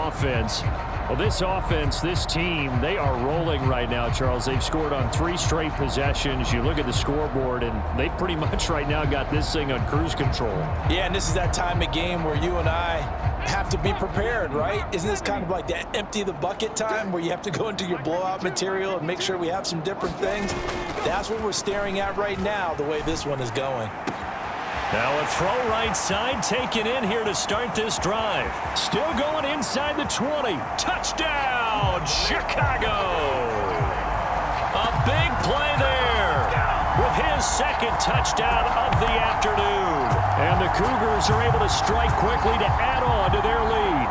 offense. Well, this offense, this team, they are rolling right now, Charles. They've scored on 3 straight possessions. You look at the scoreboard, and they pretty much right now got this thing on cruise control. Yeah, and this is that time of game where you and I have to be prepared, right? Isn't this kind of like that empty the bucket time where you have to go into your blowout material and make sure we have some different things? That's what we're staring at right now, the way this one is going. Now a throw right side taken in here to start this drive. Still going inside the 20. Touchdown, Chicago! A big play there with his second touchdown of the afternoon. And the Cougars are able to strike quickly to add on to their lead.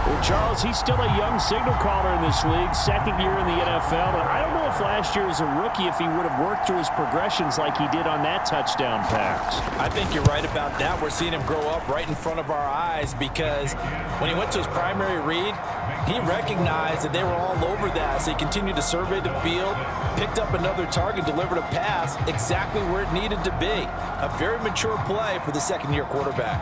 Well, Charles, he's still a young signal caller in this league, second year in the NFL. But I don't know if last year as a rookie, if he would have worked through his progressions like he did on that touchdown pass. I think you're right about that. We're seeing him grow up right in front of our eyes because when he went to his primary read, he recognized that they were all over that. So he continued to survey the field, picked up another target, delivered a pass exactly where it needed to be. A very mature play for the second-year quarterback.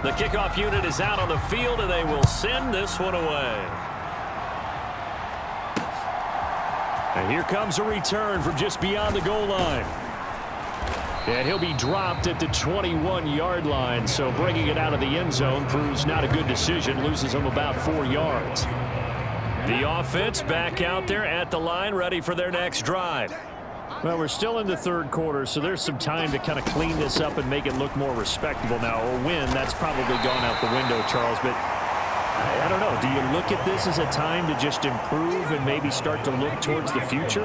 The kickoff unit is out on the field, and they will send this one away. And here comes a return from just beyond the goal line. And he'll be dropped at the 21-yard line, so bringing it out of the end zone proves not a good decision, loses him about 4 yards. The offense back out there at the line, ready for their next drive. Well, we're still in the third quarter, so there's some time to kind of clean this up and make it look more respectable now. Or win, that's probably gone out the window, Charles. But I don't know. Do you look at this as a time to just improve and maybe start to look towards the future?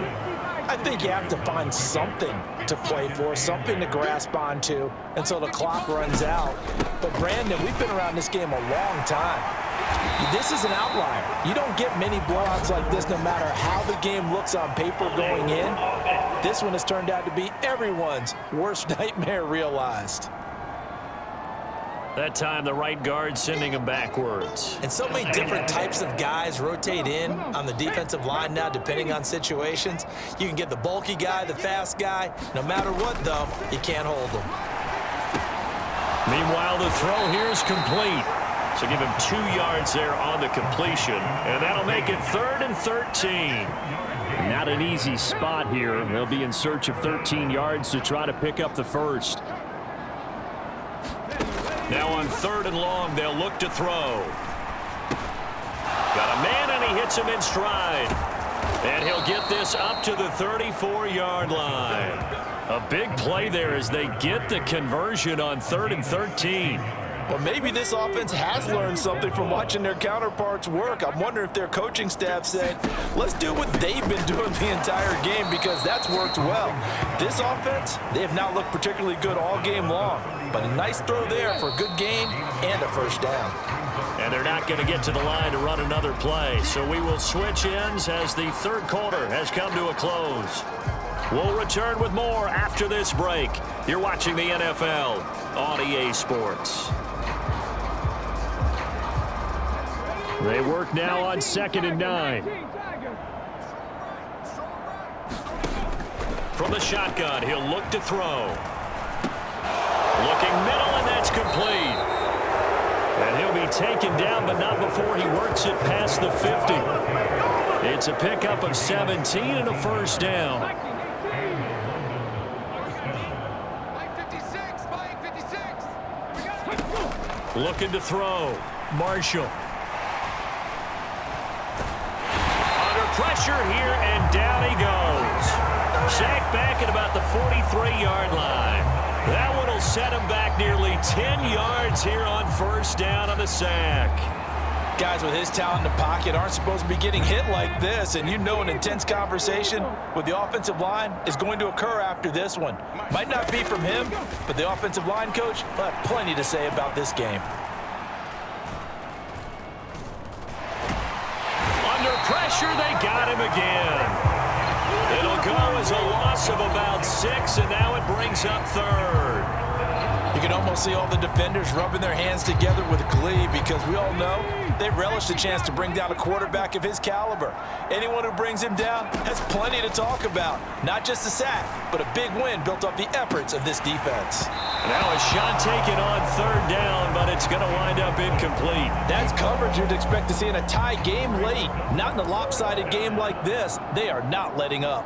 I think you have to find something to play for, something to grasp onto until the clock runs out. But, Brandon, we've been around this game a long time. This is an outlier. You don't get many blowouts like this no matter how the game looks on paper going in. This one has turned out to be everyone's worst nightmare realized. That time the right guard sending him backwards. And so many different types of guys rotate in on the defensive line now depending on situations. You can get the bulky guy, the fast guy. No matter what, though, you can't hold them. Meanwhile, the throw here is complete. So give him 2 yards there on the completion. And that'll make it 3rd and 13. Not an easy spot here. They'll be in search of 13 yards to try to pick up the first. Now on 3rd and long, they'll look to throw. Got a man, and he hits him in stride. And he'll get this up to the 34-yard line. A big play there as they get the conversion on 3rd and 13. Well, maybe this offense has learned something from watching their counterparts work. I'm wondering if their coaching staff said, let's do what they've been doing the entire game because that's worked well. This offense, they have not looked particularly good all game long. But a nice throw there for a good gain and a first down. And they're not going to get to the line to run another play. So we will switch ends as the third quarter has come to a close. We'll return with more after this break. You're watching the NFL on EA Sports. They work now on 2nd and 9. From the shotgun, he'll look to throw. Looking middle, and that's complete. And he'll be taken down, but not before he works it past the 50. It's a pickup of 17 and a first down. Looking to throw. Marshall. Pressure here, and down he goes. Sacked back at about the 43-yard line. That one will set him back nearly 10 yards here on first down on the sack. Guys with his talent in the pocket aren't supposed to be getting hit like this, and you know an intense conversation with the offensive line is going to occur after this one. Might not be from him, but the offensive line coach will have plenty to say about this game. Pressure, they got him again. It'll go as a loss of about 6, and now it brings up 3rd. You can almost see all the defenders rubbing their hands together with glee because we all know they relish the chance to bring down a quarterback of his caliber. Anyone who brings him down has plenty to talk about. Not just a sack, but a big win built off the efforts of this defense. Now a shot taken on third down, but it's going to wind up incomplete. That's coverage you'd expect to see in a tie game late. Not in a lopsided game like this. They are not letting up.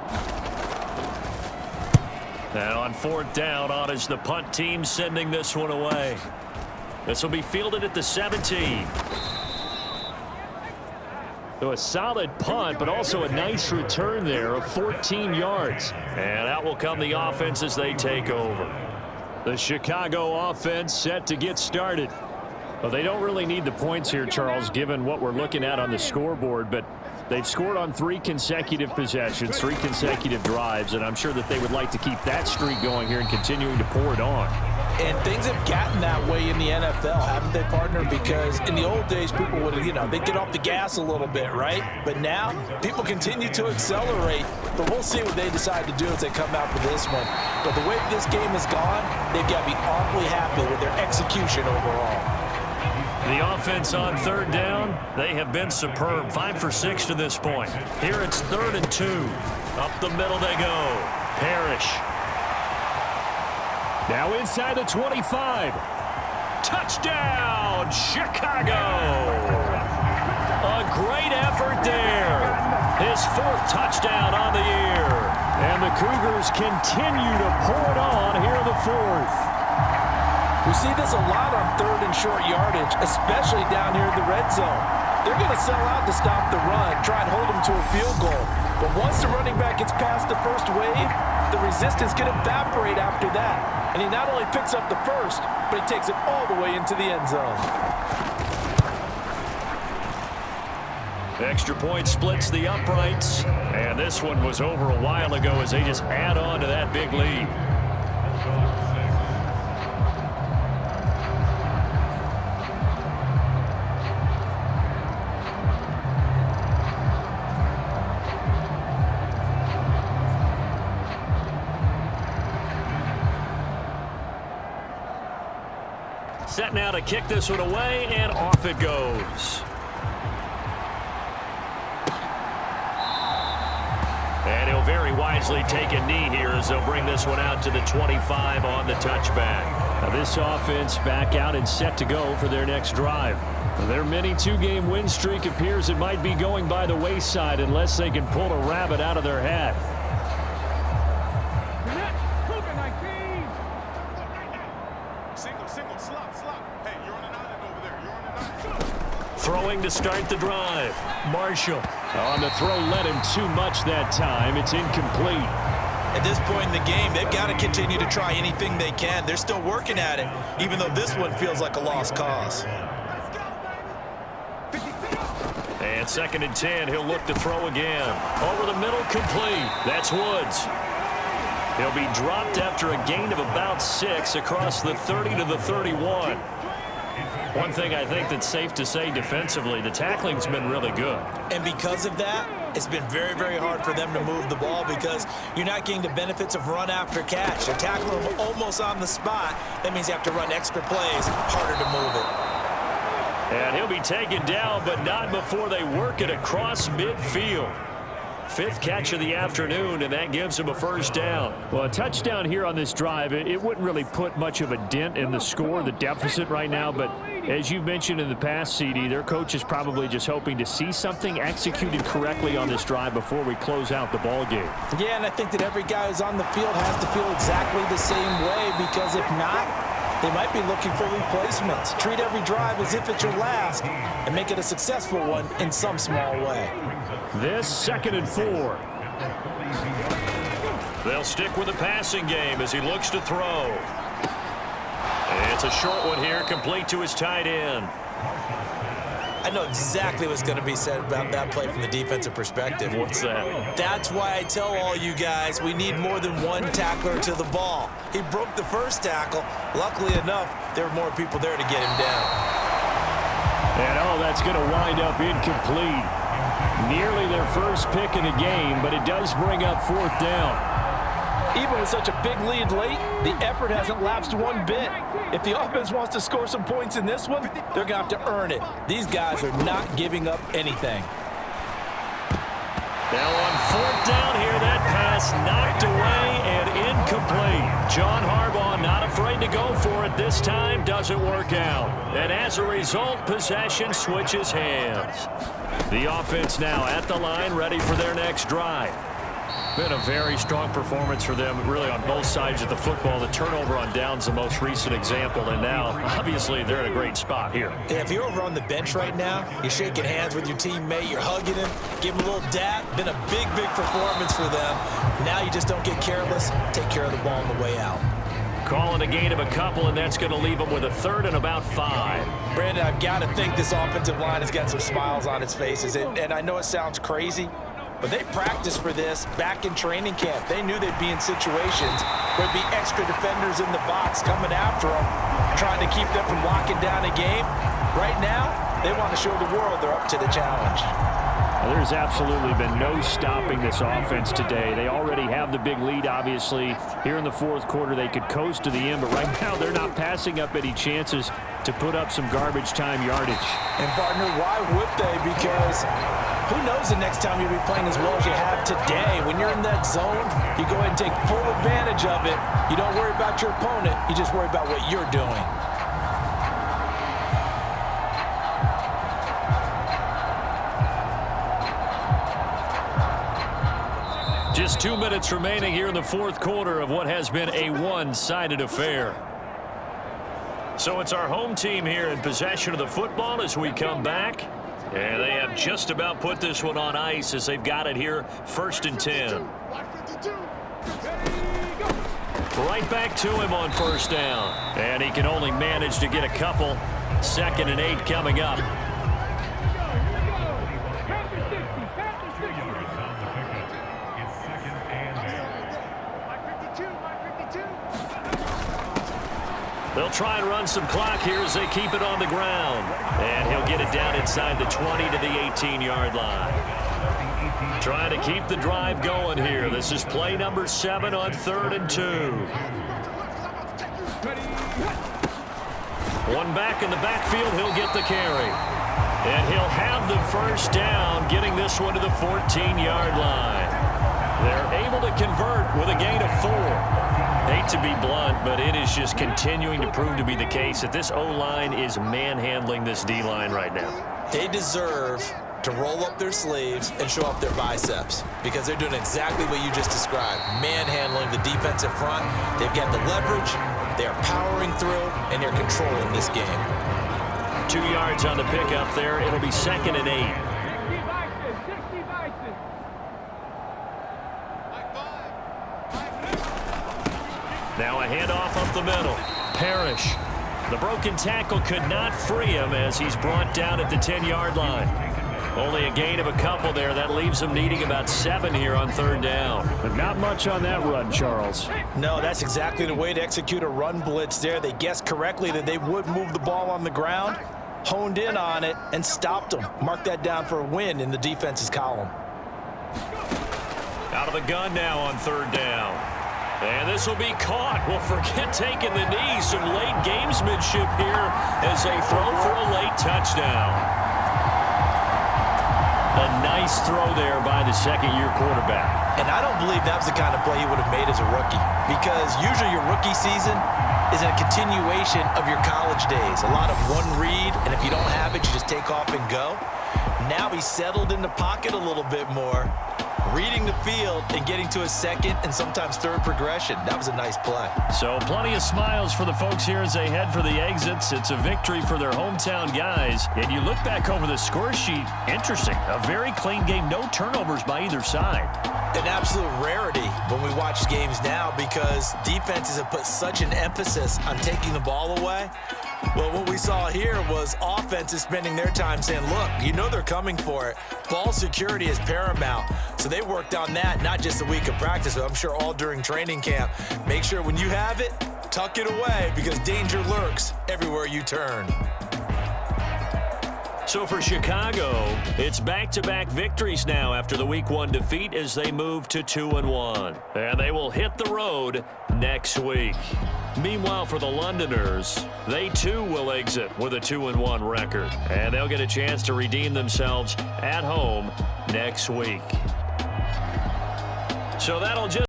Now on fourth down, on is the punt team sending this one away. This will be fielded at the 17. So a solid punt, but also a nice return there of 14 yards. And out will come the offense as they take over. The Chicago offense set to get started. Well, they don't really need the points here, Charles, given what we're looking at on the scoreboard, but they've scored on 3 consecutive possessions, 3 consecutive drives, and I'm sure that they would like to keep that streak going here and continuing to pour it on. And things have gotten that way in the NFL, haven't they, partner? Because in the old days, people would, they'd get off the gas a little bit, right? But now, people continue to accelerate. But we'll see what they decide to do as they come out for this one. But the way this game has gone, they've got to be awfully happy with their execution overall. The offense on third down, they have been superb. 5 for 6 to this point. Here it's 3rd and 2. Up the middle they go. Parrish. Now inside the 25. Touchdown, Chicago! A great effort there. His 4th touchdown on the year. And the Cougars continue to pour it on here in the 4th. We see this a lot on 3rd and short yardage, especially down here in the red zone. They're going to sell out to stop the run, try and hold them to a field goal. But once the running back gets past the first wave, the resistance can evaporate after that. And he not only picks up the first, but he takes it all the way into the end zone. Extra point splits the uprights. And this one was over a while ago as they just add on to that big lead. Set now to kick this one away, and off it goes. And he'll very wisely take a knee here as they'll bring this one out to the 25 on the touchback. Now this offense back out and set to go for their next drive. Their mini 2-game win streak appears it might be going by the wayside unless they can pull a rabbit out of their hat. Throwing to start the drive. Marshall on the throw, led him too much that time. It's incomplete. At this point in the game, they've got to continue to try anything they can. They're still working at it, even though this one feels like a lost cause. And 2nd and 10, he'll look to throw again. Over the middle, complete. That's Woods. He'll be dropped after a gain of about 6 across the 30 to the 31. One thing I think that's safe to say defensively, the tackling's been really good. And because of that, it's been very, very hard for them to move the ball because you're not getting the benefits of run after catch. They're tackling them almost on the spot. That means you have to run extra plays, harder to move it. And he'll be taken down, but not before they work it across midfield. 5th catch of the afternoon, and that gives him a 1st down. Well, a touchdown here on this drive, it wouldn't really put much of a dent in the score, the deficit right now, but as you've mentioned in the past, CD, their coach is probably just hoping to see something executed correctly on this drive before we close out the ball game. Yeah, and I think that every guy who's on the field has to feel exactly the same way, because if not, they might be looking for replacements. Treat every drive as if it's your last and make it a successful one in some small way. This 2nd and 4. They'll stick with the passing game as he looks to throw. It's a short one here, complete to his tight end. I know exactly what's going to be said about that play from the defensive perspective. What's that? That's why I tell all you guys we need more than one tackler to the ball. He broke the first tackle. Luckily enough, there were more people there to get him down. And that's going to wind up incomplete. Nearly their first pick in the game, but it does bring up 4th down. Even with such a big lead late, the effort hasn't lapsed one bit. If the offense wants to score some points in this one, they're going to have to earn it. These guys are not giving up anything. Now on fourth down here, that pass knocked away and incomplete. John Harbaugh not afraid to go for it this time. Doesn't work out. And as a result, possession switches hands. The offense now at the line, ready for their next drive. Been a very strong performance for them, really, on both sides of the football. The turnover on downs the most recent example, and now, obviously, they're in a great spot here. Yeah, if you're over on the bench right now, you're shaking hands with your teammate, you're hugging him, give him a little dap. Been a big, big performance for them. Now you just don't get careless. Take care of the ball on the way out. Calling a gain of a couple, and that's going to leave them with a third and about 5. Brandon, I've got to think this offensive line has got some smiles on its faces, and I know it sounds crazy, but they practiced for this back in training camp. They knew they'd be in situations where there'd be extra defenders in the box coming after them, trying to keep them from locking down a game. Right now, they want to show the world they're up to the challenge. There's absolutely been no stopping this offense today. They already have the big lead, obviously. Here in the fourth quarter, they could coast to the end, but right now they're not passing up any chances to put up some garbage time yardage. And, partner, why would they? Because who knows the next time you'll be playing as well as you have today. When you're in that zone, you go ahead and take full advantage of it. You don't worry about your opponent. You just worry about what you're doing. Just 2 minutes remaining here in the fourth quarter of what has been a one-sided affair. So it's our home team here in possession of the football as we come back. And they have just about put this one on ice as they've got it here, 1st and 10. Right back to him on first down. And he can only manage to get a couple. 2nd and 8 coming up. They'll try and run some clock here as they keep it on the ground. And he'll get it down inside the 20 to the 18-yard line. Trying to keep the drive going here. This is play number 7 on 3rd and 2. One back in the backfield. He'll get the carry. And he'll have the first down, getting this one to the 14-yard line. They're able to convert with a gain of 4. Hate to be blunt, but it is just continuing to prove to be the case that this O-line is manhandling this D-line right now. They deserve to roll up their sleeves and show up their biceps because they're doing exactly what you just described, manhandling the defensive front. They've got the leverage, they're powering through, and they're controlling this game. 2 yards on the pickup there. It'll be 2nd and 8. Now a handoff up the middle. Parrish. The broken tackle could not free him as he's brought down at the 10-yard line. Only a gain of a couple there. That leaves him needing about 7 here on 3rd down. But not much on that run, Charles. No, that's exactly the way to execute a run blitz there. They guessed correctly that they would move the ball on the ground, honed in on it, and stopped them. Mark that down for a win in the defense's column. Out of the gun now on 3rd down. And this will be caught. Well, forget taking the knee. Some late gamesmanship here as they throw for a late touchdown. A nice throw there by the second-year quarterback. And I don't believe that was the kind of play he would have made as a rookie, because usually your rookie season is a continuation of your college days. A lot of one read, and if you don't have it, you just take off and go. Now he's settled in the pocket a little bit more, reading the field and getting to a second and sometimes third progression. That was a nice play. So plenty of smiles for the folks here as they head for the exits. It's a victory for their hometown guys. And you look back over the score sheet, interesting. A very clean game, no turnovers by either side. An absolute rarity when we watch games now because defenses have put such an emphasis on taking the ball away. Well, what we saw here was offenses spending their time saying, look, you know they're coming for it. Ball security is paramount. So they worked on that, not just a week of practice, but I'm sure all during training camp. Make sure when you have it, tuck it away because danger lurks everywhere you turn. So for Chicago, it's back-to-back victories now after the Week 1 defeat as they move to 2-1. And they will hit the road next week. Meanwhile, for the Londoners, they too will exit with a 2-1 record. And they'll get a chance to redeem themselves at home next week. So that'll just